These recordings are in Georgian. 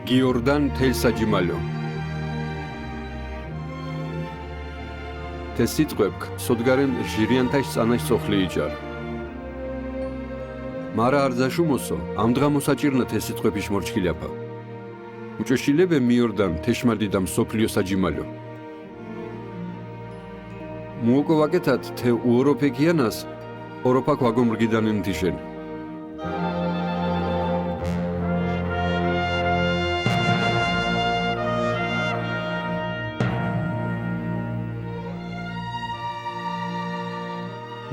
გიორდან თელსაჯიმალო თესიტყვებკ სოდგარენ ჟირიანთაშ წანაშ სოხლი იჭარ მარა არძაშუმოსო ამდღა მოსაჭირნა თესიტყვეფიშ მორჩქილიაფა უჭოშილებე მიორდან თეშმადიდამ სოფლიო საჯიმალო მუოკო ვაკეთათ թե უოროფეკიანას ოროფაკ ვაგომრგიდანენ თიშენ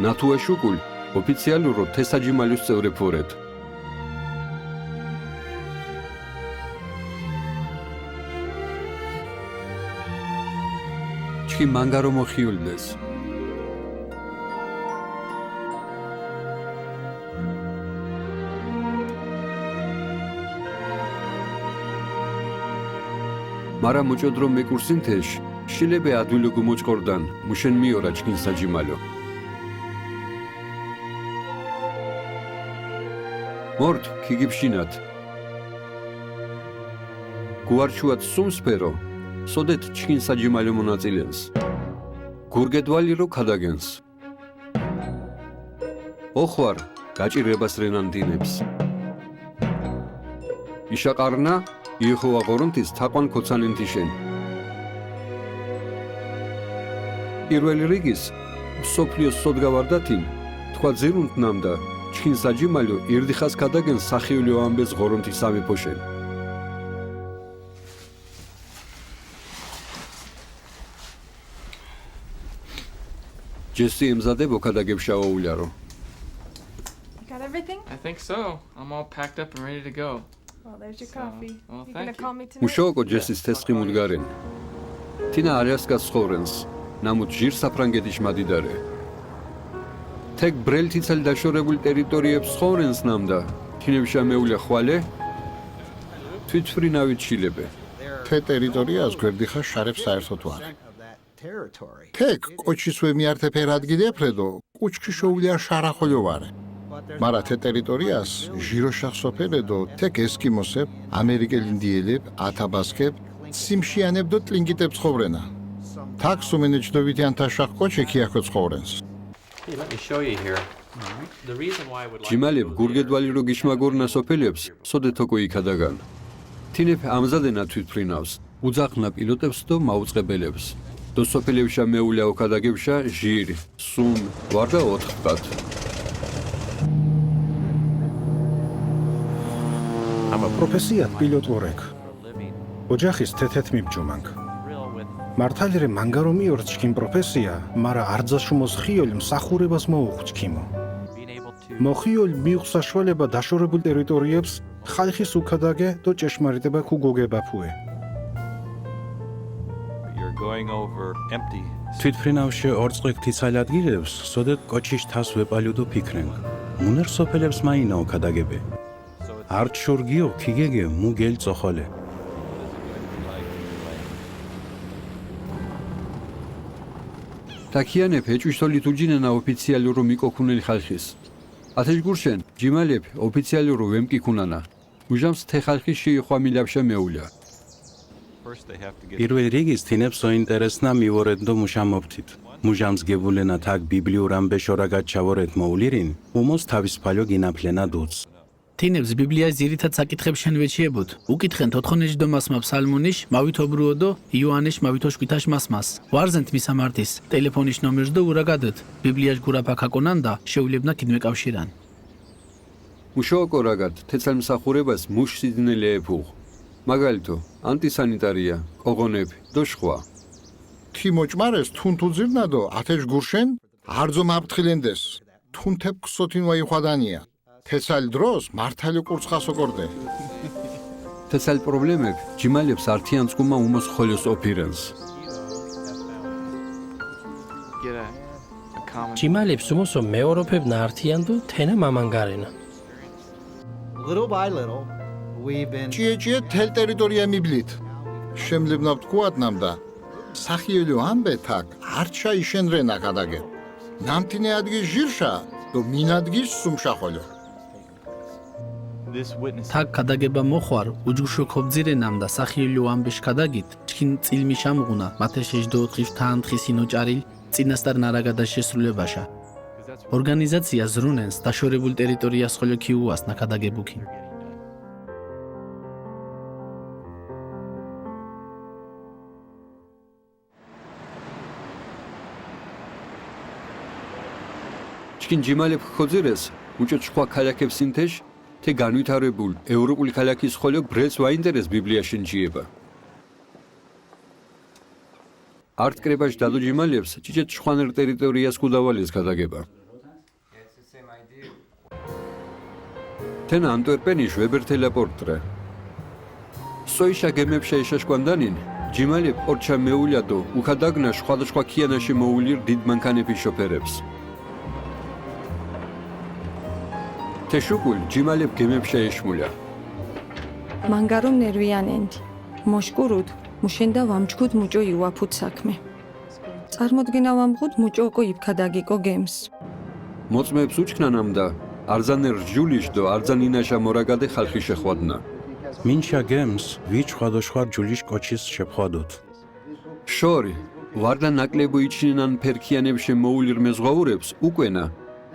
ნათუაშუკულ ოფიციალურო თესაჯიმალოს წევრებორეთ ჩი მანგარო მოხიულდეს მარა მოჭოდრო მეკურსინთეშ შილებე ადვილოგუ მოჭყორდან მუშენ მიორა ჩკინ საჯიმალო მორთ ქიგიფშინათ გუარჩუათ სუმსფერო სოდეთ ჩკინ საჯიმალო მონაწილენს გურგედვალირო ქადაგენს ოხვარ გაჭირებას რენანდინებს იშაყარნა იეხოვა ღორონთის თაყვან ქოცანენთიშენ პირველი რიგის სოფლიოს სოდგავარდათინ თქვა ძირუნთნამდა ჩკინ საჯიმალო ირდიხას ქადაგენს სახიულიო ამბეს ღორონთის სამეფოშენ ჯესი ემზადებო ქადაგებშაოულიარო Got everything? I think so. I'm all packed up and ready to go. Well, there's your coffee. well, You thank gonna you. call me tonight? მუშაოკო ჯესის თესყი მუდგარენ თინა არიასკას ცხოვრენს ნამუთ ჟირ საფრანგეთიშ მადიდარე თეკ ბრელთიცალ დაშორებულ ტერიტორიებს ცხოვრენს ნამდა თინებშა მეულა ხვალე თვითფრინავით შილებე թե ტერიტორიას გვერდიხა შარებს საერთოდ ვარ. თეკ კოჩის ვემიართე ფერადგიდეფრედო კუჩქი შოულია შარახოლო ვარე. მარა թե ტერიტორიას ჟირო შახსოფერედო თეკ ესკიმოსებ, ამერიკელ ინდიელებ, ათაბასკებ, სიმშიანებდო ტლინგიტებს ხოვრენა. თაკ სუმენეჩდოვიტი ანთაშახ კოჩე ქიახო ცხოვრენს. Hey, let me show you here. The reason why I would like ჯიმალებ გურგედვალირო გიშმაგორნა სოფელებს სოდეთოკო იქადაგან თინებ ამზადენა თვითფრინავს უძახნა პილოტებს და მაუწყებელებს და სოფელებშა მეულა ოქადაგებშა ჟირ სუმ ვარდა ოთხყად ამა პროფესიად პილოტ ვორეკ ოჯახის თეთეთ მიბჯომანკ მართალირე მანგარო მიორჩკინ პროფესია მარა არძაშუმოს ხიოლ მსახურებას მოუხჩქიმო მოხიოლ მიუხსაშვალება დაშორებულ ტერიტორიებს ხალხის უქადაგე და ჭეშმარიტება ქუგოგებაფუე You're going over empty. თვითფრინავში ორწყექთიცალ ადგილებს სოდეთ კოჩიშ თას ვეპალიუდო ფიქრენ მუნერ სოფელებს მაინა უქადაგებე არც შორგიო ქიგეგე მუგელ წოხოლე თაქიანებ ეჭვიშთოლით უჯინენა ოფიციალურო მიკოქუნელი ხალხის ათეშგურშენ ჯიმალებ ოფიციალურო ვემკიქუნანა უჟამს թե ხალხის შეიხვა მილაბშა მეულა First, they have to get. პირველ რიგის თინებს ოინტერესნა მივორედო მუშამობთით მუჟამს გებულენა თაკ ბიბლიურ ამბეშორაგად ჩავორეთ მოულირინ უმოს თავისფალო გინაფლენა დუც თინებს ბიბლიას ძირითად საკითხებს შენვეჩიებოდ უკითხენ თოთხონეჯდომასმა ფსალმონიშ მავითობრუოდო იოანეშ მავითოშკვითაშ მასმას ვარზენთ მისამართის ტელეფონიშ ნომერს და ურაგადეთ ბიბლიაშ გურაფაქაკონანდა შეულებნა კინმეკავშირან მუშაოკო რაგად თეცალმსახურებას მუშ სიძნელეეფუ მაგალითო ანტისანიტარია ყოღონები და სხვა თი მოჭმარეს თუნთუ ძირნადო ათეშ გურშენ არძო მაფრთხილენდეს თუნთებ ქსოთინ ვაიხვადანია თესალ დროს მართალი კურცხასოკორდე თესალ პრობლემებ ჯიმალებს ართიან წყუმა უმოს ხოლოს ოფირენს Get a common. ჯიმალებს უმოსო მეოროფებნა ართიანდო თენა მამანგარენა Little by little, we've been ჭიე თელ ტერიტორია მიბლით შემლებნა ვთქვათ ნამდა სახიოლო ამბე თაკ არჩა იშენრენა ქადაგე ნამთინე ადგის ჟირშა და მინადგის სუმშახოლო This witness თაკ ქადაგება მოხვარ უჯგუშო ქობძირენამ და სახილიო ამბეშ ქადაგით ჩქინ წილმი შამღუნა მათე შეჯდოთხი თანთხის ინოჭარილ წინასწარ ნარაგადა შესრულებაშა ორგანიზაცია ზრუნენს დაშორებულ ტერიტორიას ხოლო ქიუას ნაკადაგებუქინ ჩქინ ჯიმალებ ხოძირეს უჭოთ სხვა ქალაქებს ინთეშ թե განვითარებულ ევროპული ქალაქის ხოლო ბრელს ვაინტერეს ბიბლიაში ჯიება არტ კრებაში დადო ჯიმალებს ჭიჭეთ შვანერ ტერიტორიას კუდავალეს გადაგება თენა ანტვერპენის ვებერთელაპორტრე სოიშა გემებშა ეშაშკვანდანინ ჯიმალებ ორჩა მეულადო უხადაგნა სხვადასხვა ქიანაში მოულირ დიდ მანქანების შოფერებს თეშუკულ ჯიმალებ გემებშა ეშმულა მანგარომ ნერვიანენდი მოშკურუდ მუშენდა ვამჩქუდ მუჭო იუაფუთ საქმე წარმოდგენა ვამღუდ მუჭო ოკო იფქადაგიკო გემს მოწმეებს უჩქნანამდა არძანერ ჯულიშდო არძანინაშა მორაგადე ხალხი შეხვადნა მინშა გემს ვიჩ სხვადასხვა ჯულიში კოჩის შეხვადოთ შორი ვარდა ნაკლებო იჩინან ფერქიანებს შემოულირ მეზღვაურებს უკვენა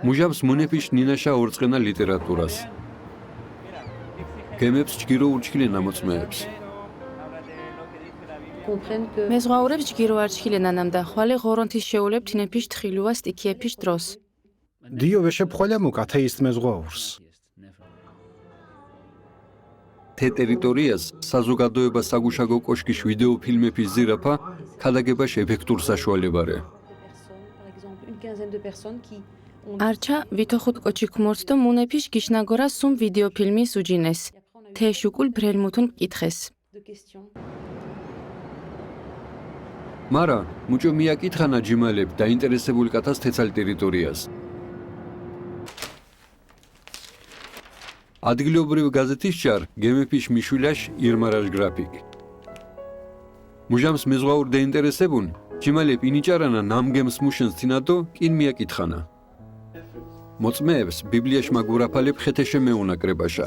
მუჟავს მონეფიშ ნინაშა ორწყენა ლიტერატურას გემებს ჯგირო ურჩქილენა მოწმეებს მეზღვაურებს ჯგირო არჩქილენანამ და ხვალე ღორონთის შეულებ თინეფიშ თხილუა სტიქიეფიშ დროს დიო ვეშეფხვალამუკ ათეისტ მეზღვაურს თე ტერიტორიას საზოგადოება საგუშაგო კოშკის ვიდეო ფილმების ზირაფა ქადაგებაშ ეფექტურ საშუალებარე არჩა ვითოხუთ კოჩი ქმორთ და მუნეფიშ გიშნაგორა სუმ ვიდეო ფილმის უჯინეს თე შუკულ ბრელმუთუნ კითხეს მარა მუჭო მიაკითხანა ჯიმალებ დაინტერესებულ კათას თეცალ ტერიტორიას ადგილობრივ გაზეთის ჭარ გემეფიშ მიშულაშ ირმარაშ გრაფიკი მუჟამს მეზღვაურ დაინტერესებუნ ჯიმალებ ინიჭარანა ნამგემს მუშენს თინადო კინ მიაკითხანა მოწმეებს ბიბლიაში მაგურაფალებ ხეთეშე მეუნა კრებაშა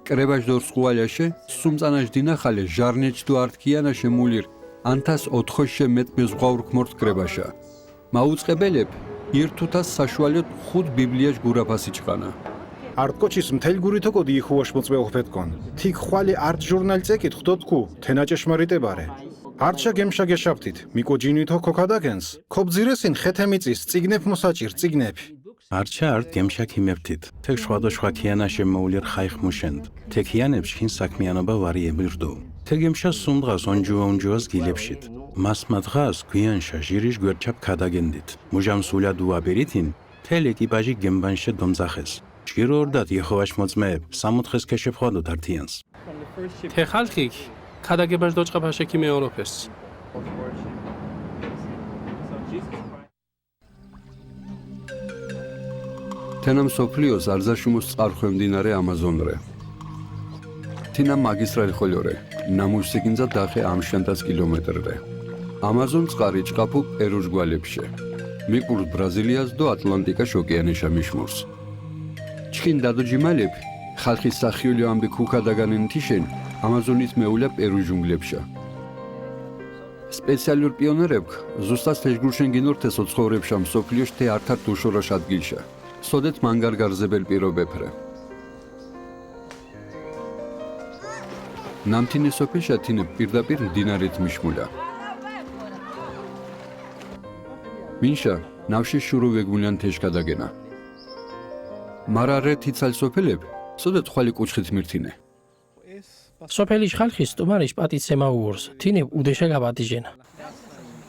კრებაშ დორს ყუალაშე სუმწანაშ დინახალე ჟარნეჩ დო არტკიანაშე მულირ ანთას 400 მეტ მეზღვაურ ქმორთ კრებაშა მაუწყებელებ ირთუთას საშუალოდ ხუთ ბიბლიაში გურაფასი ჭყანა არტკოჩის მთელ გურითოკოდი იხუაშ მოწმეოხფეთკონ თიქ ხვალე არტ ჟურნალ წეკით ხდოტკუ თენაჭეშმარიტებარე არტშა გემშა გეშაფთით მიკო ჯინვითო ქოკადაგენს ქობძირესინ ხეთემიწის წიგნებ მოსაჭირ წიგნები არჩა არტ გემშა ქიმეფთით თეკ შვადოშვა ქიანაშე მოულერ ხაიხ მუშენდ თექიანებს ხინ საქმიანობა ვარიებირდო თეგემშა სუნდღას onჯუას გილებშით მასმა დღას გვიანშა ჟირიშ გვერჩაპ ქადაგენდით მუჟამს ულადუა ბერითინ თელ ეკიპაჟი გემბანშე დომძახეს ჭირო ორდათ იეხოვაშ მოწმეებ სამოთხეს ქეშეფხვადოთ ართიანს თე ხალხი ქადაგებაშ დოჭყაფაშე კი მეოროფეს თენამ სოფლიოს არზაშუმოს წყარხვემდინარე ამაზონრე თინა მაგისტრალი ხოლორე ნამუსიკინზა დახე ამშანტას კილომეტრრე ამაზონ წყარი ჭყაფუ პერუს გვალებშე მიყურთ ბრაზილიას დო ატლანტიკაშ ოკეანეშა მიშმურს ჩქინ დადო ჯიმალებ ხალხის სახიოლი ამბი ქუქადაგანენ თიშენ ამაზონის მეულა პერუს ჯუნგლებშა სპეციალურ პიონერებ ზუსტად თეშგურშენ გინორთესო ცხოვრებშა მსოფლიოშ თე ართარ დუშორაშ ადგილშა სოდეთ მანგარგარზებელ პირობეფრე ნამთინე სოფიშა თინე პირდაპირ მდინარეთ მიშმულა მინშა ნავში შურო ვეგულიან თეშ გადაგენა მარარე თიცალ სოფელებ სოდეთ ხვალი კუჩხით მირთინე სოფელის ხალხის სტუმარიშ პატიცე მაუორს თინე უდეშა გაბატიჟენა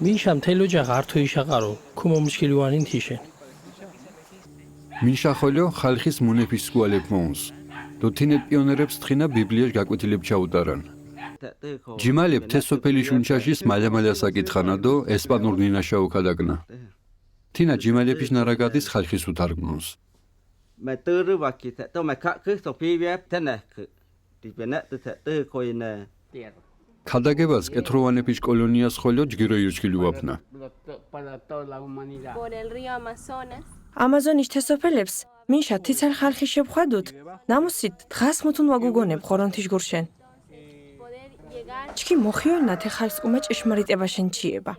მინშა მთელოჯა ღართო იშაყარო ქუმომშკილუანინ თიშენ მინშა ხოლო ხალხის მონეფის სკუალებ მოუნს დო თინე პიონერებს თხინა ბიბლიაში გაკვეთილებ ჩაუტარან ჯიმალებ თე სოფელი შუნჩაშის მალამალა საკითხანა დო ესპანურ ნინაშა უკადაგნა თინა ჯიმალეფის ნარაგადის ხალხის უთარგმნოს ქადაგებას კეთროვანეფის კოლონიას ხოლო ჯგირო ირჩქილუაფნა ამაზონის თესოფელებს მინშა თიცარ ხალხი შევხვადოთ ნამუსით დღას მუთუნ ვაგუგონებ ხორონთიშ გურშენ ჩქი მოხიონა թե ხალხს ყუმა ჭეშმარიტებაშენ ჩიება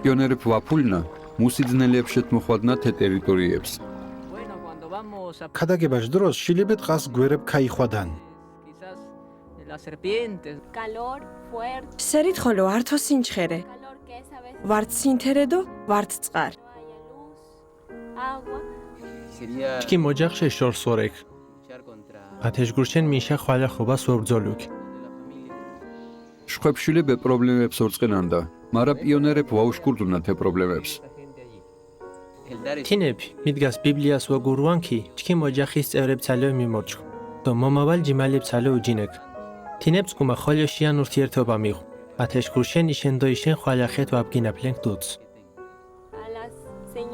პიონერებ ვაფულნა მუსიძნელებს შეთმოხვადნა թե ტერიტორიებს ქადაგებაშ დროს შილებე ტყას გვერებ ქაიხვადან სერით ხოლო ართო სინჩხერე ვართ სინთერედო ვართ წყარ ჩქი მოჯახშე შორს ვორეკ ათეშ გურშენ მინშა ხვალა ხობას ვობძოლუქ შხვეფშილებე პრობლემებს ორწყენანდა მარა პიონერებ ვაუშკურდუნა թե პრობლემებს თინებ მიდგას ბიბლიას ვაგურვანკი ჩქი მოჯახის წევრებცალო მიმორჩხ და მომავალ ჯიმალებცალო უჯინეკ თინებს კუმა ხოლოშიან ურთიერთობა მიღ ათეშ გურშენ იშენდოიშენ ხვალა ხეთ ვაბგინაფლენ დუც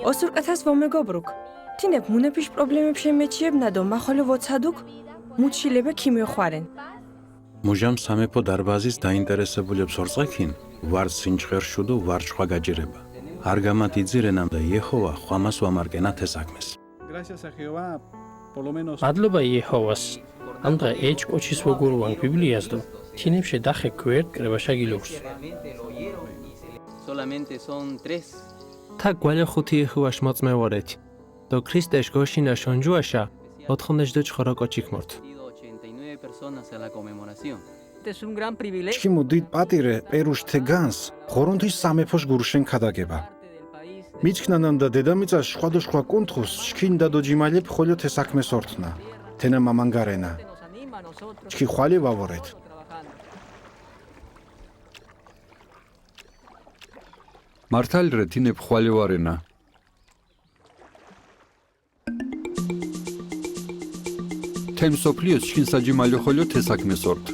ოსურკათას ვომეგობრუკ თინებ მუნეფიშ პრობლემებს შემეჩიებნა და მახოლო ვოცადუკ მუჩილებე ქიმიოხვარენ მუჟამ სამეფო დარბაზის დაინტერესებულებს ორწყექინ ვარ სინჩხერშუ და ვარ შხვა გაჯირება არ გამათიძირენამ და იეჰოვა ხვამას ვამარკენა თე საქმეს მადლობა იეჰოვას ამდღე ეჭ კოჩის ვოგურვან ბიბლიას და თინებში დახე გვერდ კრებაშა გილუქს თა გვალე ხუთი იეჰოვაშ მოწმევორეთ და ქრისტეშ გოშინა შონჯუაშა 84 ხოროკოჩიქ მორთ ჩქიმუ დიდ პატირე პერუშ თე განს ხორონთის სამეფოშ გურშენ ქადაგება მიჩქნანან და დედამიწას ხვადოშხვა კუნთხუს ჩქინ და დოჯიმალებ ხოლო თე საქმეს ორთნა თენა მამანგარენა ჩქი ხვალე ვავორეთ მართალრე თინებ ხვალე ვარენა თემ სოფლიოს ჩქინ საჯიმალო ხოლო თე საქმეს ორთ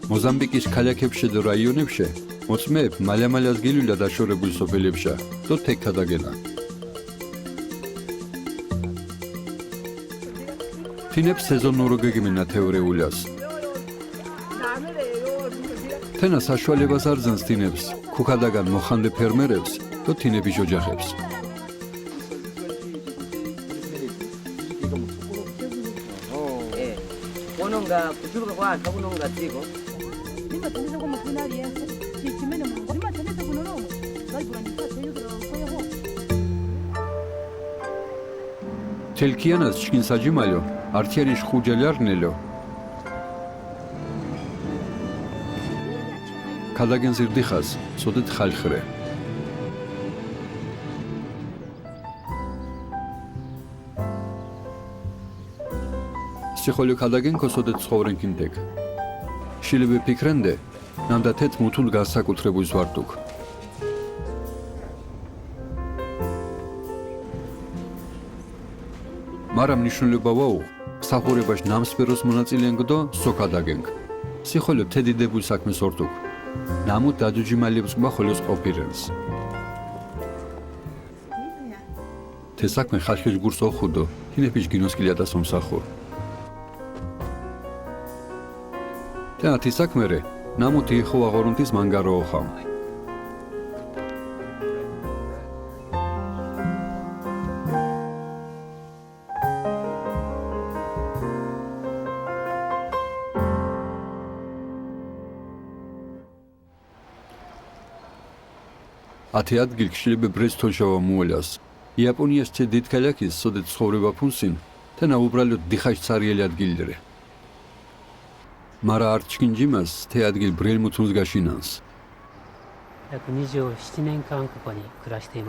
მოზამბიკის ქალაქებში და რაიონებში მოწმეებ მალამალას გილულა დაშორებულ სოფელებშა და თე ქადაგენა თინებს სეზონურო გეგმენა თეორიულას თენა საშუალებას არძანს თინებს ქუქადაგან მოხანდე ფერმერებს და თინების ოჯახებს თელქიანას ჩკინ საჯიმალო ართიარიშ ხუჯალარნელო ქადაგენ ზირდიხას სოდეთ ხალხრე სიხოლი ქადაგენ კოსოდეთ ცხოვრენ კინდეკ შილებე ფიქრენდე ნამდა თეთ მუთულ გასაკუთრებულ ზვარტუკ მარა მნიშვნელობა ვაუ სახურებაში ნამსფეროს მონაწილეენგდო სოქადაგენგ სიხოლი თედიდებულ საქმეს ორტუკ ნამუ დადუჯიმალებს ყბახოლოს ყოფირენს თე საქმე ხალხის გურს ოხუდო თინეფიშ გინოსკილია და სომსახო და თი საქმერე ნამუ თიხო აღორუნთის მანგარო ოხამ ათი ადგილ ქშილებე ბრესტონშავა მუოლას იაპონიას თე დიდ ქალაქის სოდეთ ცხოვრება ფუნსინ თენა უბრალოდ დიხაშ ცარიელი ადგილდრე მარა არ ჩკინჯიმას თე ადგილ ბრელმუთუნს გაშინანს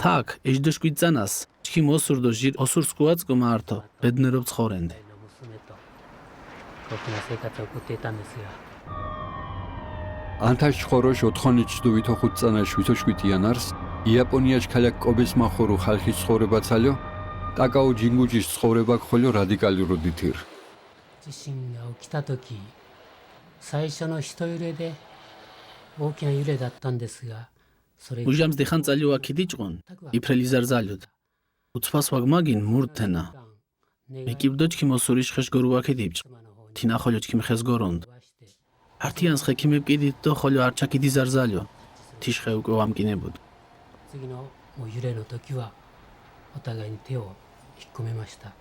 თაკ ეჯდოშკვიცანას ჩქი მოსურდო ჟირ ოსურსკუაც გმართო ბედნერობ ცხოვრენდე ანთაშ ხოროშ 4 ვითოხუთ წანაშ ვითოშკვიტიანარს იაპონიაშ ქალაქ კობის მახორო ხალხის ცხოვრებაცალო ტაკაო ჯინგუჯის ცხოვრება ხოლო რადიკალურო დითირ უჟამს დიხან წალიო აქიდიჭყონ იფრელი ზარზალიოდ უცფას ვაგმაგინ მურთენა მეკიბდოჩქი მოსურიშ ხეშ გორუ აქიდიჭ თინა ხოლოჩქი მხეს გორონდ ართიანს ხექიმებ კიდით და ხოლო არჩაკიდი ზარზალიო თიშხე უკვე ვამკინებოდ もう揺れの時はお互いに手を引っ込めました。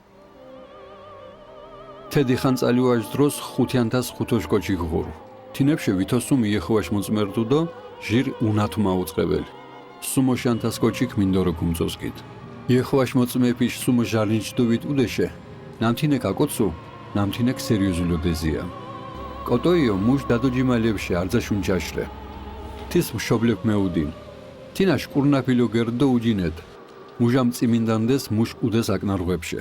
თედი ხანწალიუაშ დროს 505 კოჩი გღურ. თინებში ვითოსუ მიეხვაშ მოწმერდუდო ჟირ უნათ მაუწყებელი. სუმოშანთას კოჩიკ მინდორო გუმწოსკით. იეხვაშ მოწმეფიშ სუმო ჟარინჩდოვით უდეშე. ნამთინე კაკოცუ, ნამთინე სერიოზულო დეზია. კოტოიო მუშ დადოჯიმალებში არძაშუნჩაშრე. თის მშობლებ მეუდინ. თინაშ კურნაფილო გერდო უჯინეთ. მუჟამ წიმინდანდეს მუშ უდეს აკნარღვებში.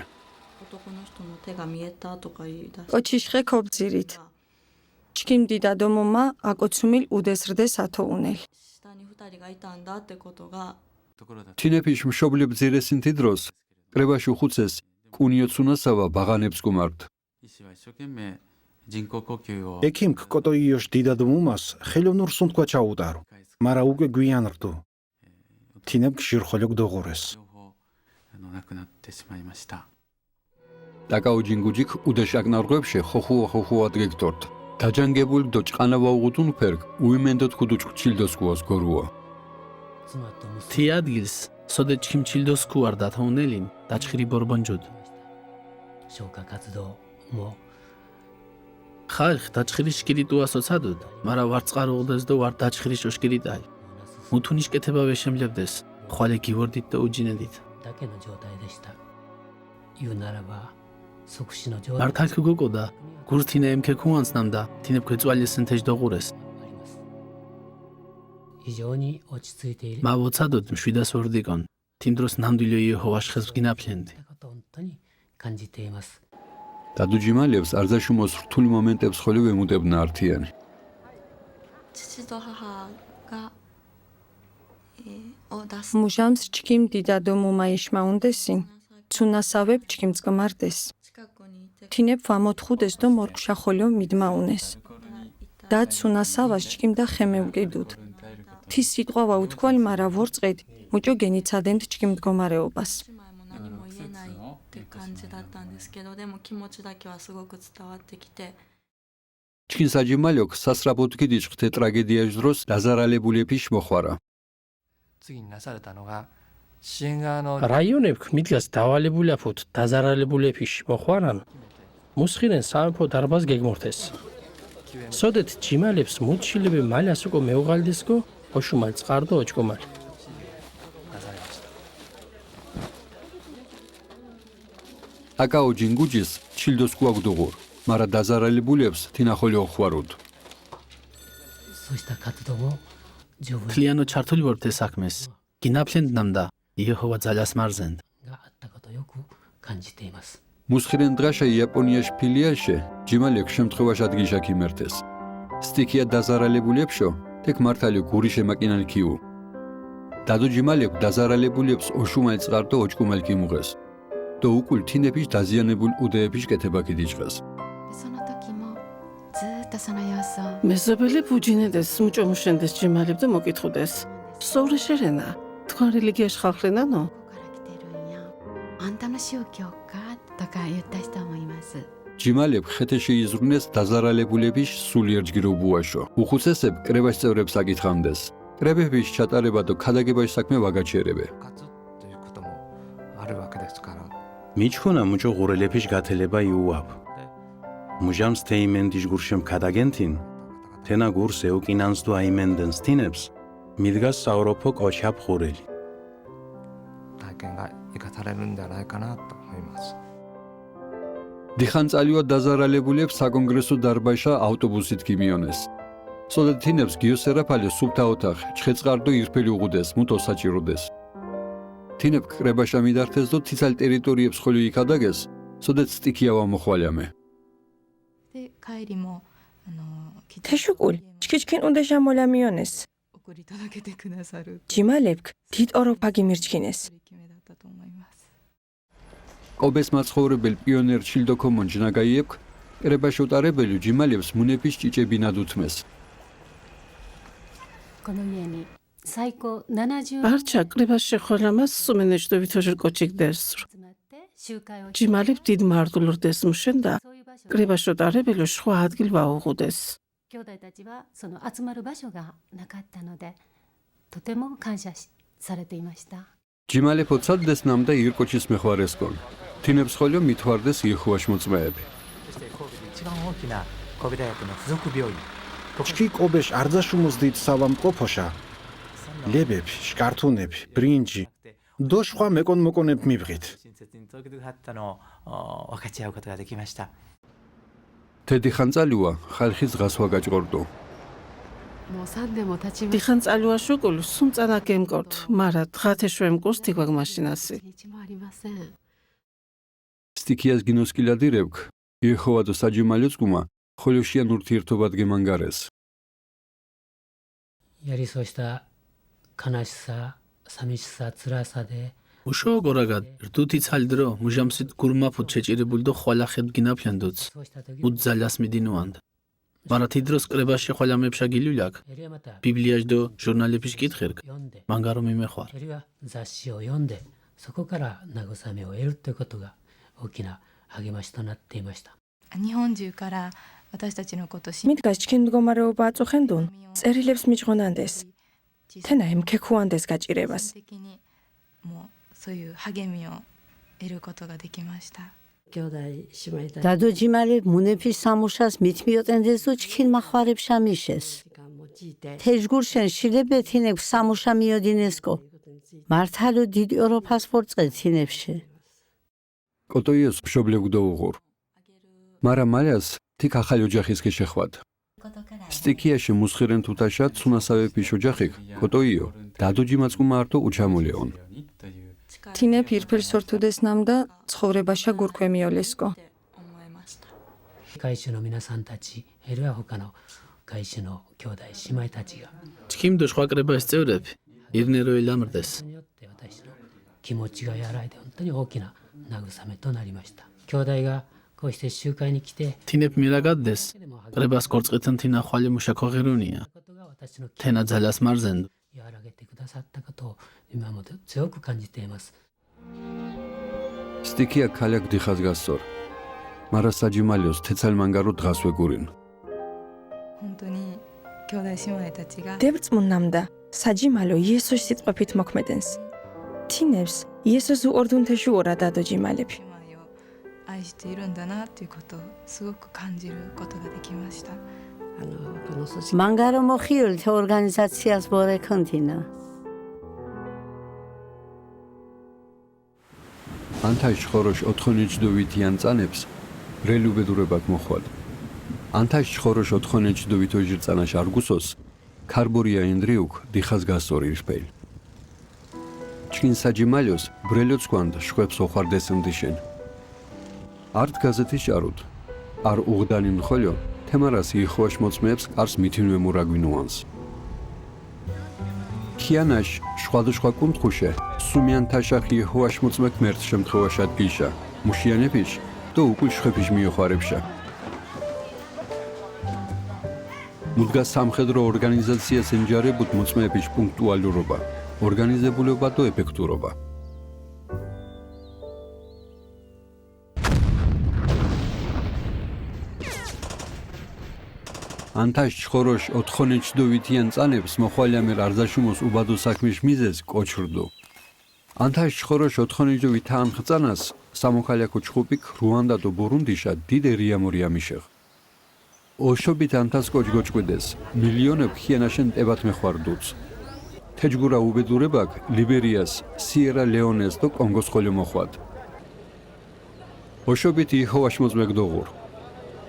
კოჩიშხე ქობძირით. ჩქიმ დიდადო მომა აკოცუმილ უდესრდეს ათოუნელ. თინეფიშ მშობლებ ძირესინთი დროს კრებაში ხუცეს კუნიოცუნასავა ბაღანებს გუმართ. ექიმ კოტოიოშ დიდადო მომას ხელოვნურ სუნთქვა ჩაუტარო. მარა უკვე გვიან რდო. თინებ შირხოლოგ დოღორეს. დაკაუჯინგუჯიკ უდეშაკნარღვებში ხოხუ ადგექტორთ. დაჯანგებულ დო ჭყანავა უღუდუნ ფერგ უიმენდოთ ხუდუჭ ჩილდოსკუას გორუა. თი ადგილს სოდე ჩქიმ ჩილდოსკუ არ დათაუნელინ დაჭხირი ბორბონჯუდ. 消火活動も ხალხ დაჭხირი შკირიტუა სოცადუდ, მარა ვარ წყარუღდეს და ვარ დაჭხირი შოშკირიტალ. მუთუნიშ კეთება ვეშემლებდეს, ხვალე გივორდით და უჯინედით. だけの状態でした。言うならば即死の状態 მართალ გოგოდა გურთინე ემქე ქუანსნამდა, თინებ ქვეწვალესენ თეჯ დოღურეს. 非常に落ち着いている მა ვოცადოდ მშვიდას ორდიკონ. თინ დროს ნამდვილო იეჰოვას ხეს ვგინაფლენდი. ことを本当に感じています。 დადუჯიმალებს არძაშუმოს რთული მომენტებს ხოლე ვემუტებნა ართიანი. 父と母がმუჟამს ჩქიმ დიდადო მომა ეშმაუნდესინ. ცუნასავებ ჩქიმ წყმარდეს. თინებ ვამოთხუდეს და მორქშა ხოლო მიდმაუნეს. და ცუნასავას ჩქიმ და ხემევგედუდ. თის სიტყვა ვაუთქვალ მარა ვორწყედ მუჭო გენიცადენთ ჩქიმ მდგომარეობას. って感じだったんですけどでも気持ちだけはすごく伝わってきて ჩქინ საჯიმალოკ სასრაბოთკი დიჭხთე ტრაგედიაშ დროს დაზარალებულეფიშ მოხვარა. 次になされたのが支援側の რაიონებქ მიდგას დავალებულაფოთ დაზარალებულეფიშ მოხვარან მუსხირენ სამეფო დარბაზ გეგმორთეს. სოდეთ ჯიმალებს მუჩილები მალას უკო მეუღალდისკო ოშუმალ წყარდო ოჭკომალ. აკაო ჯინგუჯის ჩილდოს გვაგდუღურ, მარა დაზარალებულებს თინახოლი ოხვარუდ. そうした活動も十分 თლიანო ჩართული ვართ ეს საქმეს. გინაფლენდნამდა იეჰოვა ძალას მარზენდ. があったことをよく感じています。 მუსხირენ დრაშა იაპონიაში ფილიალში ჯიმალეკ შემთხვევაში ადგიშა ქიმერთეს. სტიქია დაზარალებულებშო თეკ მართალი გური შემაკინან ქიუ. დადო ჯიმალეკ დაზარალებულებს ოშუმალ წყარდო ოჭკუმალ ქიმუღეს. და უკულ თინეფიშ დაზიანებულ უდეეფიშ კეთება კიდიჭყეს. その時もずっとその様子を მეზობელი ბუჯინედეს მუჭომუშენდეს ჯიმალებ და მოკითხუდეს. სოვრე შერენა, თქვენ რელიგიაში ხალხლენანო? あんたの宗教かとか言った人もいます。 ჯიმალებ ხეთე შეიზრუნეს დაზარალებულების სულიერ ჯგირობუაშო. უხუცესებ კრებაშ წევრებს აკითხავდეს. კრებების ჩატარება და ქადაგებაში საქმე ვაგაჩერებე. あるわけですから მიჩქუნა მუჭო ღურელეფიშ გათელება იუაბ. მუჟამს თეიმენდიშ გურშემ ქადაგენთინ. თენა გურს ეუკინანს თუ აიმენდენს თინებს. მიდგას საუროფო კოჩაპ ღურელი. 体験が生かされるんではないかなと思います。 დიხანწალიო დაზარალებულებს საკონგრესო დარბაზშა ავტობუსით გიმიონეს. სოდა თინებს გიოსერაფალე სუფთა ოთახ, ჩხეწყარდო ირფელი უღუდეს, მუთო საჭიროდეს. თინებ კრებაშა მიდართეს და თიცალ ტერიტორიებს ხოლო იქადაგეს, სოდეთ სტიქიავა მოხვალიამე. で帰りもთეშუკულ ჩქიჩქინ უდეშა მოლამიონეს. 送り届けてくださる ჯიმალეფქ დიდ ოროფა გიმირჩქინეს. だと思います。 კობეს მაცხოვრებელ პიონერ ჩილდო კომონჯნა გაიებქ, კრებაში უტარებელი ჯიმალებს მუნეფიშ ჭიჭებინად უთმეს. この家に最高70 არჩა კრებას შეხოლამას სუმენეჯდო ვითოჟერ კოჩიკ დერსრ. 集会を ჯიმალებ დიდ მარტულურდეს მუშენ და კრებაში უტარებელი სხვა ადგილ ვაუღუდეს. 兄弟たちはその集まる場所がなかったのでとても感謝されていました。ჯიმალებ ოცადდეს ნამდა ირკოჩის მეხوارესკონ. თინებს ხოლო მithვარდეს იეხუაშ მოწმეები. ჩქი კობეშ არძაშუმუზდით სავამყოფოშა. ლებები, შკართუნები, ბრინჯი. დო სხვა მეკონ მოკონებ მივღით. თედი ხანწალუა ხალხი ზღას ვაგაჭყორდო. დიხან წალუა შუკული სუმწანა გემკორთ, მარა დღათეშვემ კურს თიგვაგ მაშინასი. სტიქიას გინოსკილადირებკ, იეხოვადო საჯიმალიოცკუმა, ხოლოშიან ურთიერთობად გემანგარეს. やりそうした悲しさ、寂しさ、辛さで უშო გორაგად რდუთი ცალდრო მუჟამსით გურმაფუთ შეჭირებულდო ხვალა ხებგინაფლანდოც უძალას მიდინუანდ მარა თიდროს კრებაში ხვალა მეფშა გილულაკ ბიბლიაშდო ჟურნალებში კითხერკ მანგარო მიმეხვარ それは雑誌を読んでそこから慰めを得るということが大きな励ましとなっていました。日本中から私たちのことを მიდგას ჩქიმ მდგომარეობა აწუხენდუნ წერილებს მიჭღონანდეს თენა ემქექუანდეს გაჭირებას もうそういう励みを得ることができました。 დადოჯიმალებ მუნეფის სამუშას მithმიოტენდეს უ ჩქინ მახვარებშა მიშეს თეჯგურშენ შილებეთინებ სამუშა მიოდინესკო მართალო დიდი ოროფას ფორწყე თინებში კოტოიოს მშობლებდო უღურ მარა მალას თიქ ახალი ოჯახისკი შეხვად სტიქიაში მუსხირენ თუთაშა ცუნასავეფის ოჯახიკ კოტოიო დადოჯიმაცკუმა არტო უჩამულეონ თინე ფირფილს ორთუდეს ნამდა ცხოვრებაშა გურქვემიოლესკო 会社の皆さんたち、あるいは他の会社の兄弟姉妹たちが ჩქიმდო სხვა კრებას წევრები ირნერო ელამრდეს 気持ちが和らいで本当に大きな慰めとなりました。兄弟がこうして集会に来て თინებ მირაგადდეს კრებას კორწყეთან თინა ხვალე მუშაქოღირუნია თენა ძალას მარზენ 和らげてくださったことを今も強く感じています。 სტიქია ქალაკ დიხას გასწორ მარა საჯიმალიოს თეცალმანგარო დღას ვეგურინ 本当に兄弟姉妹たちが დევრწმუნ ნამდა საჯიმალო იესოს სიტყვებით მოქმედენს თინებს იესოს უორდუნთეში ორა დადოჯიმალები 愛しているんだなということをすごく感じることができました。 მანგარო მოხიულ թե ორგანიზაციას ბორექონთინა ანთაშ ხოროშ 4 ჯდოვიტიან წანებს ბრელუბედურებად მოხვალ ანთაშ ხოროშ 4 ჯდოვით ოჟირწანაშ არგუსოს ქარბორია ინდრიუკ დიხას გასწორი რფელ ჩკინ საჯიმალიოს ბრელოცკვანდ შვებს ოხარდესმდიშენ არტ გაზეთი ჭარუდ არ უღდანი მხოლო თემარას იხვაშ მოწმეებს კარს მითინვე მურაგვინუანს ქიანაშ შვადოშვა კუნთხუშე სუმიანთაშახ იხვაშ მოწმეკ მერთ შემთხვევაშად გიშა მუშიანებიშ და უკულ შვეფიშ მიოხარებშა მუდგა სამხედრო ორგანიზაციას ენჯარებუთ მოწმეების პუნქტუალურობა ორგანიზებულობა და ეფექტურობა ანთაშ ხოროშ 4 ჯდოვითიან წანებს მოხვალიამერ არძაშუმოს უბადო საქმის მიზეზ კოჩრდო ანთაშ ხოროშ 4 ჯდოვითან ხწანას სამოქალაქო ჩხუპიკ რუანდა და ბურუნდიშა დიდერია მორიამიშეღ ოშობით ანთას კოჩგოჭკვიდეს მილიონებ ხიანაშენ ტებათ მეხوارდუც თეჯგურა უბედურებაკ ლიბერიას სიერა ლეონეს და კონგოს ხოლო მოხვად ოშობით იჰოვაშ მოწმეგდოღურ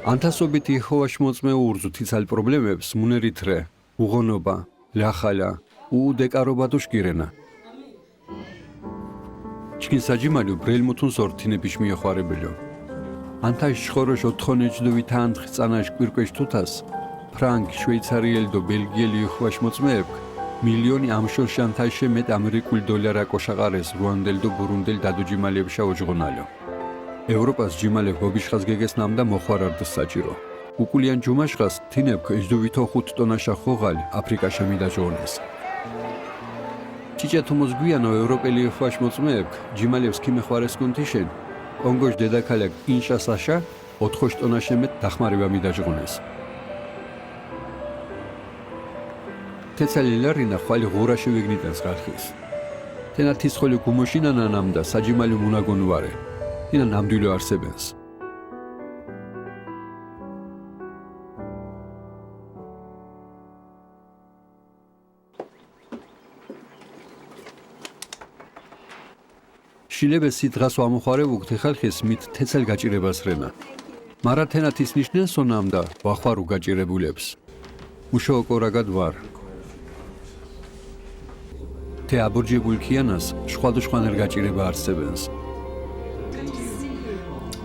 ანთასობით იჰოვაშ მოწმე ურზუ თიცალ პრობლემებს მუნერიტრე უღონობა ლახალა უდეკარობა და შკირენა ჩკინ საჯიმალო ბრელმუთუნს ორთინების მიეხوارებელო ანთაშ ხოროშ 4 ჯდოვითან ხწანაშ კვირკვეშ თუთას ფრანგ შვეიცარიელი და ბელგიელი იჰოვაშ მოწმეებ მილიონი ამშოშანთაშე მეტ ამერიკულ დოლარა კოშაყარეს რუანდელ და ბურუნდელ დადოჯიმალებშა ოჯღონალო ევროპას ჯიმალებ გობიშხას გეგეს ნამდა მოხვარარდეს საჭირო უკულიან ჯუმაშხას თინებ ეჯდოვითო 5 ტონაშა ხოღალი აფრიკაშა მიდაჯონეს ჩიჭათუმოს გვიანო ევროპელი იხვაშ მოწმეებ ჯიმალებს ქიმეხوارეს კონთიშენ კონგოშ დედაქალაქ კინშასაშა 4 ტონაშე მეტ დახმარება მიდაჯღონეს თეცალი ლარინა ხვალ ღურაში ვიგნიტენს ხალხის თენათის ხოლო გუმოშინანა ნამდა საჯიმალი მუნაგონ ვარე. ინა ნამდვილო არსებენს. შილებესი დღას ვამოხარებუქ ხალხის მით თეცელ გაჭირებას რენა. მარა თენათის ნიშნენ სონამდა ვახვარუ გაჭირებულებს. მუშაო კორაგად ვარ. թե აბორჯებულ ქიანას სხვადასხვანერ გაჭირება არსებენს.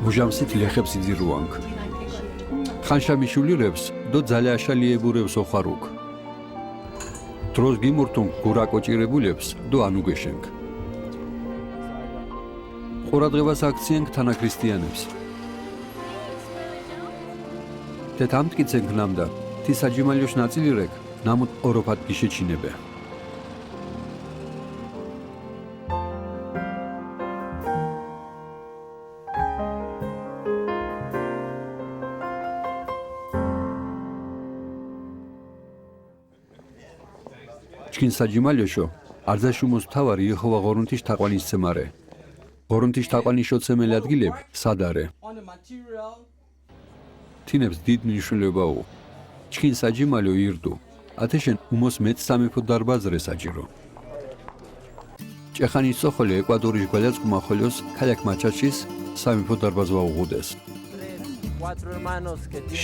მუჟამსით ლეხებს იძირუანქ. ხანშა მიშულირებს დო ძალაშალიებურებს ოხარუკ. დროს გიმურთუნ გურა კოჭირებულებს დო ანუგეშენქ. ყურადღებას აქციენქ თანა ქრისტიანებს. թե თამტკიცენქ ნამდა თი საჯიმალიოშ ნაწილირეკ ნამუთ ოროფად გიშეჩინებე. ჩკინ საჯიმალიოშო არძაშუმოს თავარი იეჰოვა ღორუნთიშ თაყვანის ცემარე. ღორუნთიშ თაყვანის შოცემელი ადგილებ სადარე. თინებს დიდ მნიშვნელობა უ. ჩკინ საჯიმალიო ირდუ. ათეშენ უმოს მეც სამეფო დარბაზრე საჯირო. ჭეხანის სოხოლი ეკვადორის გვალაწყუმა ხოლოს ქალაქ მაჩაჩის სამეფო დარბაზვა უღუდეს.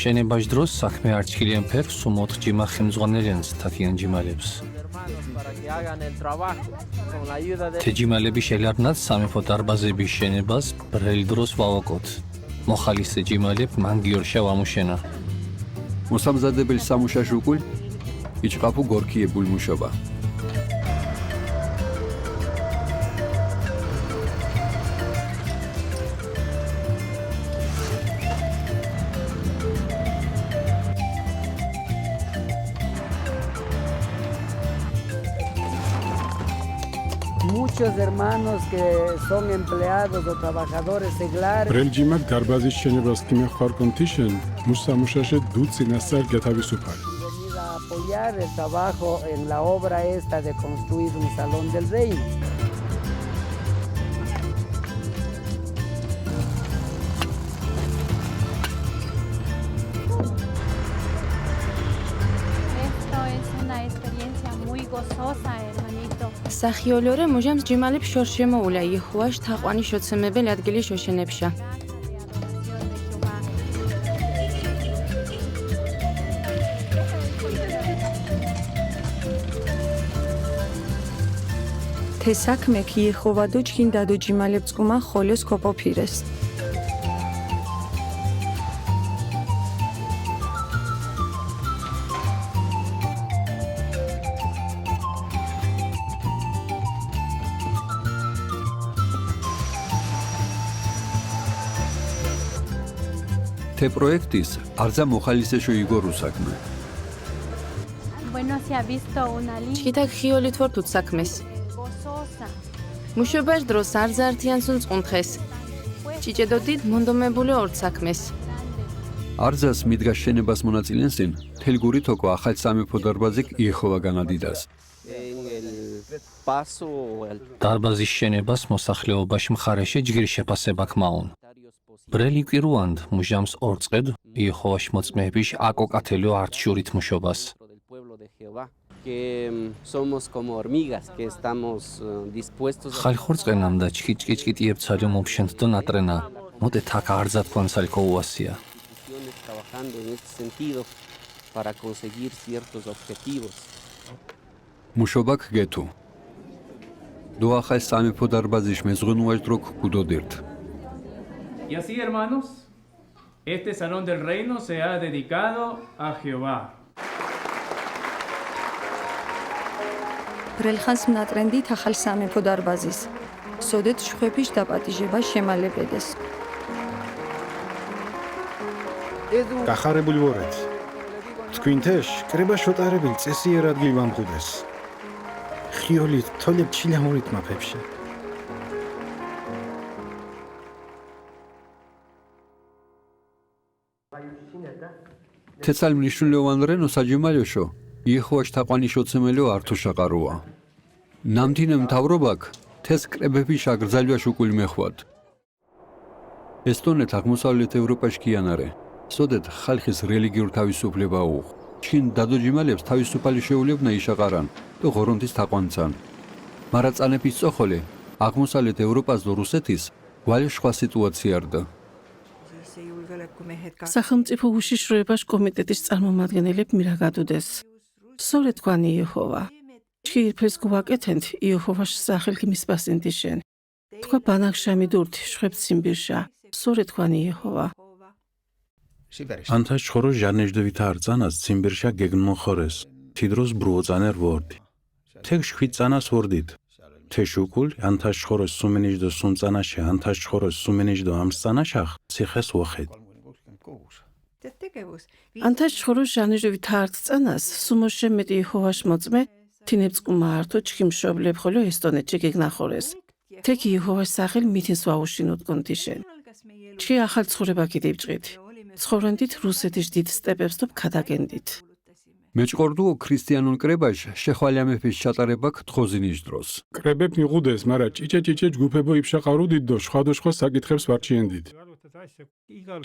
შენებაში დროს საქმე არჩქილიან ფერს სუმოთხ ჯიმა ხემძღვანელიანს თათიან ჯიმალებს. თეჯიმალები შელარნად სამეფო დარბაზების შენებას ბრელი დროს ვავაკოთ. მოხალისე ჯიმალებ მან გიორშა ვამუშენა. მოსამზადებელ სამუშაშ უკულ იჭყაფუ გორქიებულ მუშობა. Muchos hermanos que son empleados o trabajadores seglares. ბრელჯიმაკ დარბაზის შენებას კიმეხარკონ თიშენ მუსამუშაშე დუცინასარ გეთავისუფალი. Venida a apoyar el trabajo en la obra esta de construir un salón del reino. Esto es una experiencia muy gozosa, hermanito. სახიოლორე მუჟამს ჯიმალებს შორს შემოულა იეჰოვაშ თაყვანის შოცემებელ ადგილის შოშენებშა. թե საქმე კი იეჰოვა დო ჩქინ დადო ჯიმალებს კუმა ხოლოს კოპოფირეს. թե პროექტის არძა მოხალისეშო იგორუ საქმე. Bueno, se ha visto una linda ჩქიტა ხიოლით ვორთუთ საქმეს. gozosa. მუშობაშ დროს არძართიან სულ წუნთხეს. ჭიჭედოდით მონდომებული ორ საქმეს. არძას მიდგას შენებას მონაწილენსინ თელგური თოკო ახალ სამეფო დარბაზიკ იეჰოვა განადიდას. დარბაზის შენებას მოსახლეობაში მხარეში ჯგირი შეფასება ქმაუნ. ბრელი კვირუანდ მუჟამს ორწყედ იეჰოვაშ მოწმეების აკოკათელო არჩურით მუშობას. ხალხორწყენამ და ჩკიჭკიჭკიტიებცალო მომშენთ დო ნატრენა მოდე თაკ არძად კონსალკო უასია. მუშობა გგეთუ. დო ახალ სამეფო დარბაზის მეზღვენუაშ დროკ გუდოდირთ. Y así, hermanos, este salón del reino se ha dedicado a Jehová. ბრელხანს მნატრენდით ახალ სამეფო დარბაზის. სოდეთ შვეფიშ დაპატიჟება შემალებედეს. გახარებული ვორეთ. თქვინთეშ კრება შოტარებილ წესიერ ადგილ ვამღუდეს. ხიოლით თოლებ ჩილამურით მაფებში. თეცალ მნიშვნელოვან რენო საჯიმალიოშო იეჰოვაშ თაყვანის შოცემელო ართუშა ყარუა. ნამთინე მთავრობაქ თეს კრებები შაგრძალვაშ უკულ მეხვად. ესტონეთ აღმოსავლეთ ევროპაში კიანარე. სოდეთ ხალხის რელიგიურ თავისუფლება უღ. ჩინ დადოჯიმალებს თავისუფალი შეულებნა იშაყარან და ღორონთის თაყვანცან. მარა წანეფის წოხოლე აღმოსავლეთ ევროპას და რუსეთის ვალე სხვა სიტუაციარდა. სახელმწიფო უშიშროებას კომიტეტის წარმომადგენლებ მირაგადუდეს. სწორედ თქვენი იეჰოვა. ჩირფეს გვაკეთენთ იეჰოვაშ სახელგმის პასენტიშენ. თქვა ბანახშამი დურთი შვებს სიმბირშა. სწორედ თქვენი იეჰოვა. ანთაშ ხორო ჟანეჟდევით არწანას ციმბირშა გეგმონხორეს. თიდროს ბრუოწანერ ვორდი. თეგ შვით წანას ვორდით. თეშუკულ ანთაშ ხოროს სუმენიჟდო სუმწანაშე ანთაშ ხოროს სუმენიჟდო ამსწანაშახ ციხეს ვოხედ. ანთაშ ხორო ჟანეჟდევით არწანას სუმოშე მეტი იეჰოვაშ მოწმე თინებს კუმართო ჩქიმშობლებ ხოლო ესტონეთში გეგნახორეს. თეკ იეჰოვაშ სახელ მითინს ვაუშინოთ კონტიშენ. ჩი ახალ ცხოვრება კიდიბჭით. ცხოვრენდით რუსეთის დიდ სტეპებს თუ ქადაგენდით. მეჭყორდუო ქრისტიანულ კრებაშ შეხვალია მეფის ჩატარებაქ თხოზინიშ დროს. კრებებ მიღუდეს, მარა ჭიჭე ჯგუფებო იფშაყარუდით და სხვა საკითხებს ვარჩიენდით.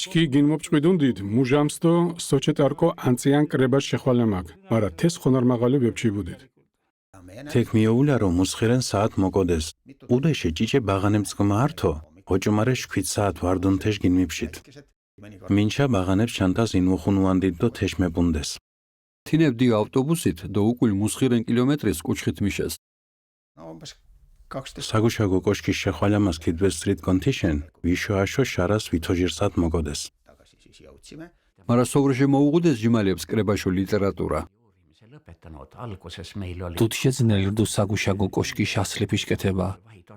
ჩკი გინმოპჭყვიდუნდით მუჟამს და სოჩეტარკო ანციან კრებაშ შეხვალემაქ, მარა თეს ხონარმაღალე ვებჩიბუდით. თეკ მიოულა რომ მუსხირენ საათ მოკოდეს. უდეშე ჭიჭე ბაღანემ წკმართო, ოჭმარე 7 საათ ვარდუნთეშ გინმიფშით. მინჩა ბაღანებს ჩანტას ინუხუნუანდით და თეშმებუნდეს. თინებდი ავტობუსით და უკულ მუსხირენ კილომეტრის კუჩხით მიშეს. საგუშაგო კოშკის შეხვალამას კიდვეს სტრით კონტიშენ, ვიშოაშო შარას ვითოჟირსად მოგოდეს. მარა სოვრჟე მოუღუდეს ჯიმალებს კრებაშო ლიტერატურა. თუთშეძნელირდუ საგუშაგო კოშკის ასლიფიშ კეთება.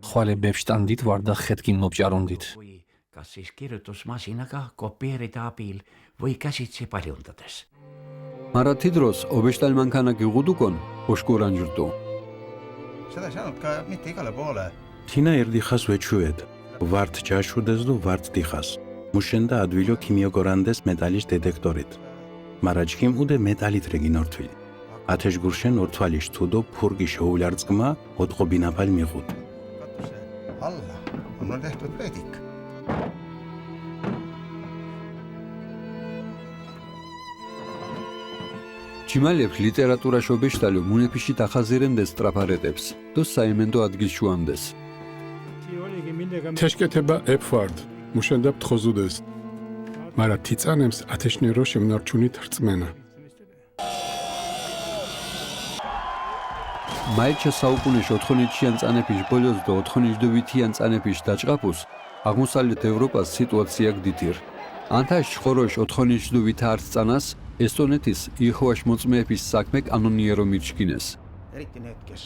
ხვალე ბებშტანდით ვარდა ხეთკინ მოპჭარუნდით. მარა თიდროს ობეშტალ მანქანა გიღუდუკონ ოშკურანჯრდუ. თინა ერდიხას ვეჩუედ, ვართ ჯაშუდეს და ვართ დიხას. მუშენდა ადვილო ქიმიოგორანდეს მეტალის დეტექტორით. მარა ჯქიმ უდე მეტალით რეგინორთვილი. ათეშ გურშენ ორთვალიშ თუდო ფურგი შეულარწკმა ოტყო ბინაფალ მიღუდ. alla, on tehtud veedik. ჯიმალებს ლიტერატურაში ობეშტალო მუნეფიში დახაზირენდეს სტრაფარეტებს და საიმენდო ადგილშუანდეს. თეშკეთება ეფვარდ, მუშენდა თხოზუდეს. მარა თიწანემს ათეშნერო შემნარჩუნით რწმენა. მაილჩა საუკუნეშ 4-ნიჩიან წანეფიშ ბოლოს და 4-ნიჩდოვითიან წანეფიშ დაჭყაფუს აღმოსავლეთ ევროპას სიტუაცია გდითირ. ანთაშ ხოროშ 4-ნიჩდოვით არც წანას ესტონეთის იეჰოვაშ მოწმეების საქმე კანონიერო მიჩკინეს. eriti need, kes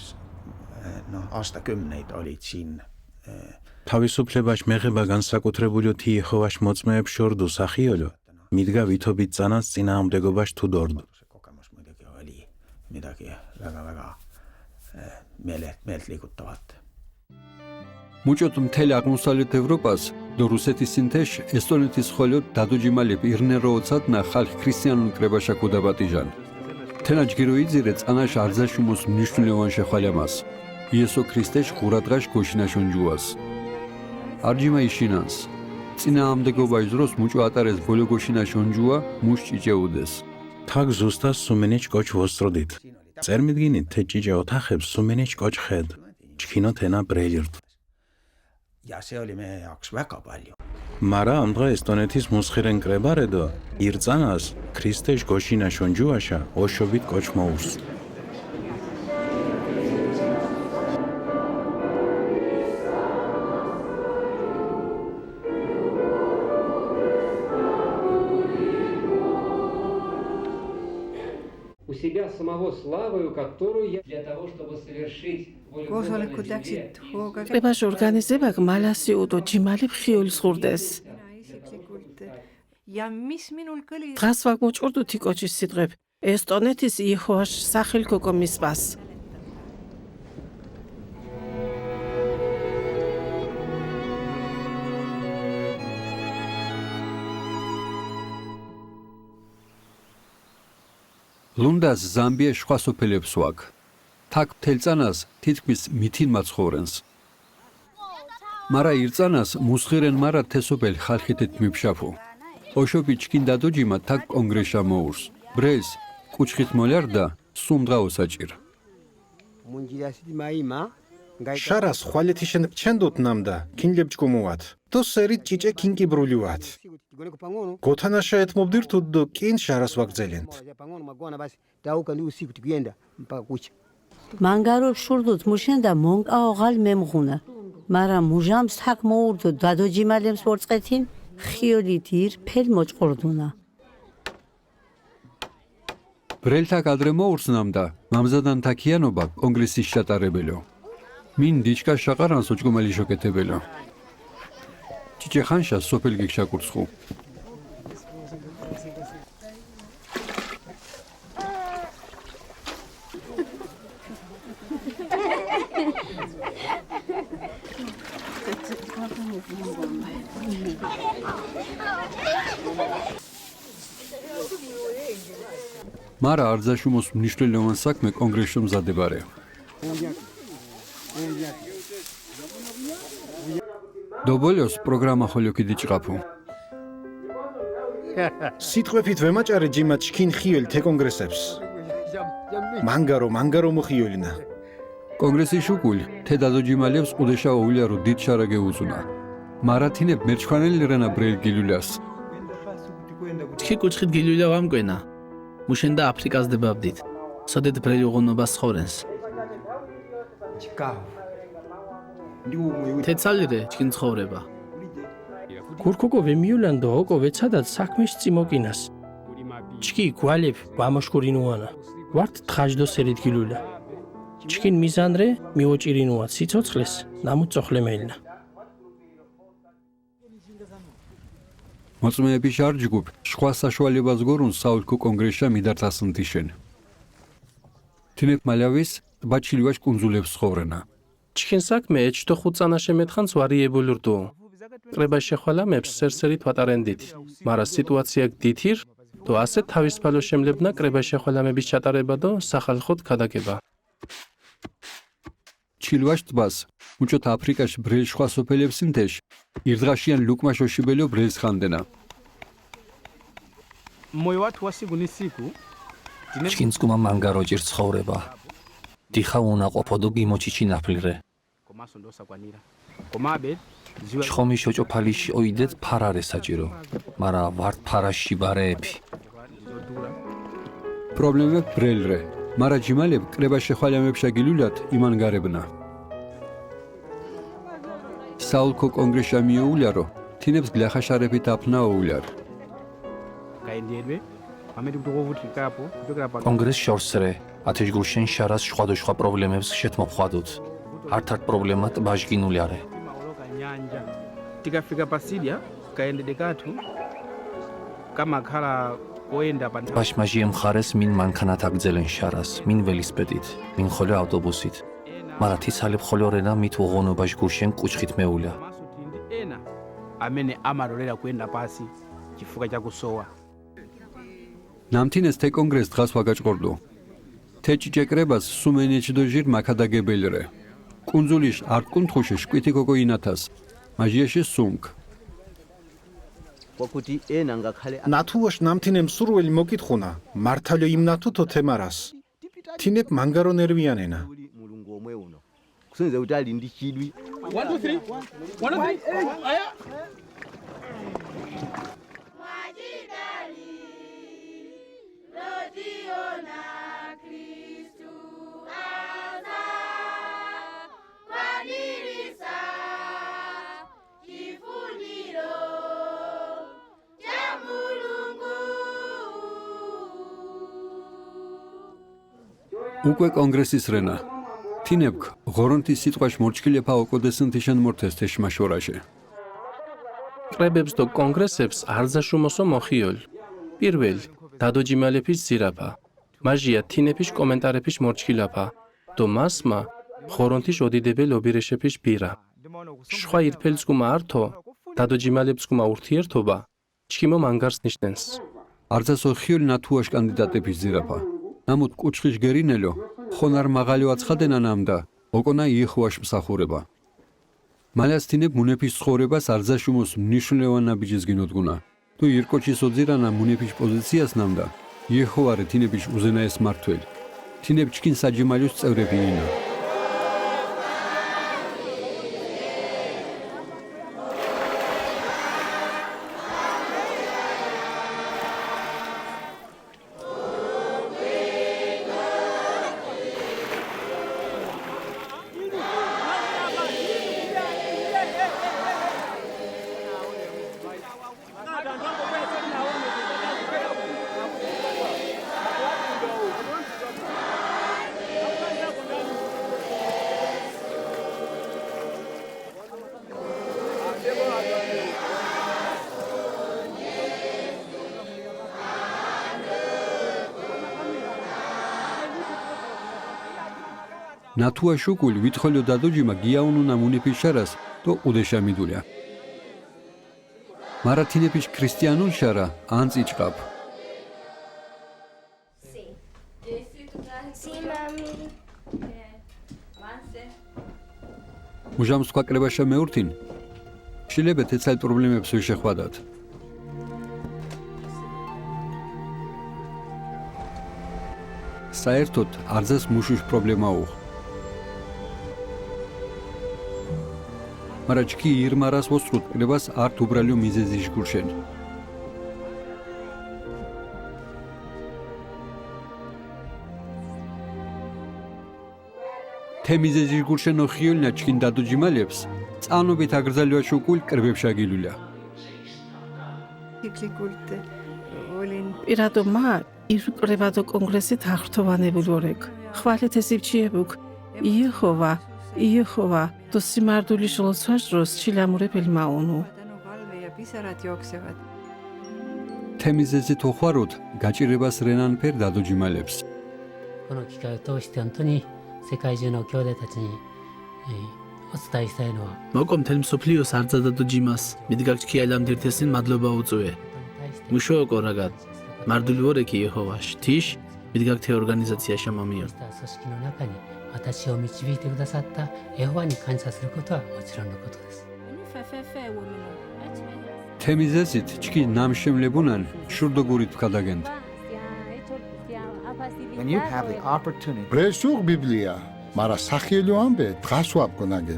aastakümneid olid siin. თავისუფლებაშ მეღება განსაკუთრებული იეჰოვაშ მოწმეებს შორდუ სახიოლო, მიდგა ვითობით წანას წინააღმდეგობაში თუ დორდუ. midagi väga-väga meelt liigutavat. მუჭოთ მთელ აღმოსავლეთ ევროპას და რუსეთის სინთეშ ესტონეთის ხოლოდ დადოჯიმალებ ირნეროოცადნა ხალხ ქრისტიანულ კრებაშა კუდაბატიჟან. თენა ჯგიროიძირე წანაშ არძაშუმოს მნიშვნელოვან შეხვალямას. იესო ქრისტეშ ღურადღაშ გოშინაშონჯუას. არჯიმა იშინანს. წინააღმდეგობაში დროს მუჭო ატარეს ბოლო გოშინაშონჯუა მუშ ჭიჭეუდეს. თაგ ზუსტას სუმენეჩ კოჩ ვოსტროდით. წერმიდგინით თე ჭიჭე ოთახებს სუმენეჩ კოჩ ხედ. ჩქინო თენა ბრელირდ. ja see oli meie jaoks väga palju. მარა ამ დღე ესტონეთის მუსხირენ კრებარედო ირწანას ქრისტეშ გოშინაშონჯუაშა ოშობით კოჩ მოურს. У себя самого славою, которую я для того, чтобы совершить კრებაშ ორგანიზება მალასი უდო ჯიმალებ ხიოლის ხურდეს. დღას ვაგმოჭყორდუთი კოჩის სიტყვებ ესტონეთის იეჰოვაშ სახელ გოგომის ბას. ლუნდას ზამბია სხვა სოფელებს ვაკ. თაკ თელწანას თითქმის მითინ მაცხოვრენს. მარა ირწანას მუსხირენ მარა თესობელ ხალხითეთ მიფშაფუ. ოშობი ჩკინ დადოჯიმა თაკ კონგრესშა მოურს. ბრელს კუჩხით მოლარდა სუმდღა ოსაჭირ. შარას ხვალეთიშენ ჩენდოთ ნამდა კინლებჭკუმუათ. თო სერით ჭიჭე კინკიბრულიუათ. გოთანაშა ეთმობდირთუდ დო კინ შარას ვაგძელენთ. მანგარობ შურდოთ მუშენ და მონკაოღალ მემღუნა. მარა მუჟამს თაკ მოურდო დადოჯიმალემს ვორწყეთინ ხიოლით ირ ფელ მოჭყორდუნა. ბრელთა კადრე მოურსნამდა მამზადან თაკიანობა კონგრესის შეტარებელო. მინ დიჩკა შაყარანს ოჭკომელი შოკეთებელო. ჭიჭე ხანშა სოფელ გიქშაკურცხუ. მარა არძაშუმოს მნიშვნელოვან საქმე კონგრესში მზადებარე. დობოლოს პროგრამა ხოლიოკი დიჭყაფუ. სიტყვებით ვემაჭარე ჯიმა ჩქინ ხიოლ თე კონგრესებს. მანგარო მოხიოლინა. კონგრესი შუკულ თე დადოჯიმალებს ყუდეშა ოვილარო დიდ შარაგე უზუნა. მარათინებ მერჩხანელი რენა ბრელ გილულას. ჩქი კუჩხით გილულა ვამკვენა. მუშენ და აფრიკას დებაბდით. სოდეთ ბრელი უღონობას ხოვრენს. თეცალირე ჩქინ ცხოვრება. კურკუკო ვემიულანდო ოკო ვეცადად საქმეში წიმოკინას. ჩქი გვალებ ვამოშკურინუანა. ვართ თხაჯდო სერით გილულა. ჩქინ მიზანრე მიოჭირინუა სიცოცხლეს ნამუწოხლემელინა. მოწმეები შარჯგუფ სხვა საშუალებას გორუნ საოლქო კონგრესშა მიდართასნთიშენ. თინებ მალავის ტბაჩილივაშ კუნძულებს ცხოვრენა. ჩქინ საქმე ეჩტო ხუწანაშე მეთხანს ვარიებულურდო. ყრება შეხვალამებს სერსერით ვატარენდით. მარა სიტუაცია გდითირ დო ასე თავისუფალო შემლებნა ყრება შეხვალამების ჩატარება დო სახალხოდ ქადაგება. ჩილვაშ ტბას მუჭოთ აფრიკაში ბრელ სხვა სოფელებს ინთეშ ირდღაშიან ლუკმა შოშიბელო ბრელს ხანდენა. ჩკინსკუმა მანგაროჭირ ცხოვრება. დიხა უნაყოფოდო გიმოჩიჩინაფლირე. ჩხომი შოჭოფალიში ოიდეთ ფარარე საჭირო. მარა ვართ ფარაში ბარეეფი. პრობლემა ბრელრე. მარა ჯიმალებ ყრება შეხვალამებშა გილულათ იმანგარებნა. საოლქო კონგრესშა მიოულარო თინებს გლახაშარებით აფნა ოულარ. კონგრეს შორსრე ათეშგურშენ შარას შხვადოშხვა პრობლემებს შეთმოხვადოთ. ართართ პრობლემა ტბაჟგინული არე. ტბაშმაჟიე მხარეს მინ მანქანათ აგძელენ შარას, მინ ველისპედით, მინ ხოლე ავტობუსით. მარა თიცალებ ხოლე ორენა მით უღონობაში გურშენ კუჩხით მეულა. ნამთინეს თე კონგრეს დღას ვაგაჭყორდო. თე ჭიჭეკრებას სუმენეჩდო ჟირ მაქადაგებელრე. კუნძულიში არ კუნთხუშე შკვითი გოგო ინათას. მაჟიაში სუმკ. ნათუოშ ნამთინემ სურველი მოკითხუნა. მართალო იმ ნათუთო თემარას. თინებ მანგარო ნერვიანენა. kusenze ukuthi alinde ishidwi 1 2 3 1 2 3 aya უკვე კონგრესის რენა. თინებქ ღორონთის სიტყვაში მორჩქილეფა ოკოდესნთიშენ მორთეს თეშმაშორაშე. ყრებებს და კონგრესებს არძაშუმოსო მოხიოლ. პირველ დადოჯიმალეფის ზირაფა. მაჟია თინეფის კომენტარეფის მორჩქილაფა. დო მასმა ღორონთის ოდიდებელ ობირეშეფის ბირა. შხვა ირფელსკუმა ართო დადოჯიმალეფსკუმა ურთიერთობა ჩქიმო მანგარს ნიშნენს. არძასო ხიოლ ნათუაშ კანდიდატების ზირაფა. ნამუთ კუჩხიშ გერინელო ხონარ მაღალიო აცხადენა ნამდა, ოკონა იეხოვაშ მსახურება. მალას თინებ მუნეფის ცხოვრებას არძაშუმოს მნიშვნელოვან ნაბიჯის გინოდგუნა. თუ ირკოჩის ოძირანა მუნეფის პოზიციას ნამდა, იეხოვარე თინების უზენაეს მართველ. თინებ ჩკინ საჯიმალიოს წევრები ინა. ნათუა შუკული ვითხოვლო დადოჯიმა გიაუნუნა მუნეფის შარას და უდეშა მიდულია. მარათინეფის ქრისტიანულ შარა ანწიჭყაბ. მუჟამს ქვაკრებაშა მეურთინ. შილებეთ ეცალ პრობლემებს შეხვადათ. საერთოდ არძას მუშუშ პრობლემა უხ. მარაჩკი ირმარას ვოსრუთ ყრებას ართ უბრალიო მიზეზი ჟგურშენ. თემიზეზი ჟგურშენ ოხიოლნა ჩკინ დადუჯიმალებს, წანობით აგრძალივა შუკულ ყრბებშა გილულა. პირადომა ირკრებადო კონგრესით აღრთოვანებულორეკ. ხვალეთ ესიბჩიებუკ იეხოვა იეხოვა то სიმარდული შოლოცვას დროს ჩილამურებელ მაუნუ. თემიზეზი თოხვაროთ გაჭირებას რენან ფერ დადუჯიმალებს. この機会を通して本当に世界中の兄弟たちにお伝えしたいのは მოკომ თელ მსოფლიოს არძადადო ჯიმას მიდგაგჩქი ალამდირთესინ მადლობა უწუე. მუშოოკო რაგად მარდული ვორეკი იეხოვაშ თიშ მიდგაგთე ორგანიზაცია შემამიო. 組織の中に私を導いてくださったエホバに感謝することはもちろんのことです。 თემიზეზით ჩკი ნამშემლებუნან შურდოგურით ვქადაგენთ. ბრესუღ ბიბლია, მარა სახიელო ამბე დღას ვაბგონაგე.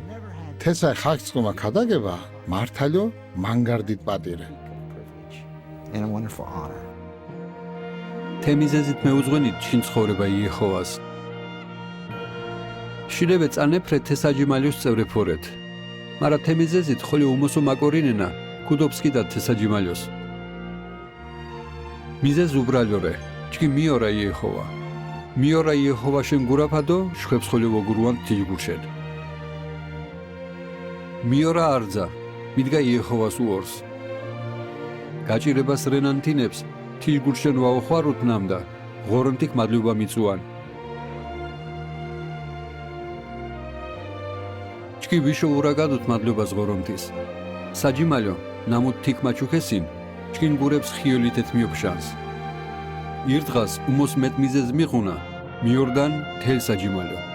თესა ხაგწყომა ქადაგება მართალიო მანგარდით პატირე. თემიზეზით მეუძღვენით ჩინ ცხოვრება იეხოვას. შილებე წანეფრე თესაჯიმალიოს წევრეფორეთ. მარა თემიზეზით ხოლე უმოსო მაკორინენა კუდობს კიდა თესაჯიმალიოს. მიზეზ უბრალიორე, ჩკი მიორა იეხოვა. მიორა იეხოვა შენ გურაფადო, შვებს ხოლე ვოგურუან თიჯგურშენ. მიორა არძა, მიდგა იეხოვას უორს. გაჭირებას რენანთინებს, თიჯგურშენ ვაოხვარუთ ნამდა, ღორონთიქ მადლობა მიწუან. ჩკი ვიშო ურაგადოთ მადლობას ღორონთის. საჯიმალო, ნამუთ თიქ მაჩუქესინ, ჩკინ გურებს ხიოლითეთ მიოფშანს. ირდღას უმოს მეტ მიზეზ მიღუნა, მიორდან თელ საჯიმალო.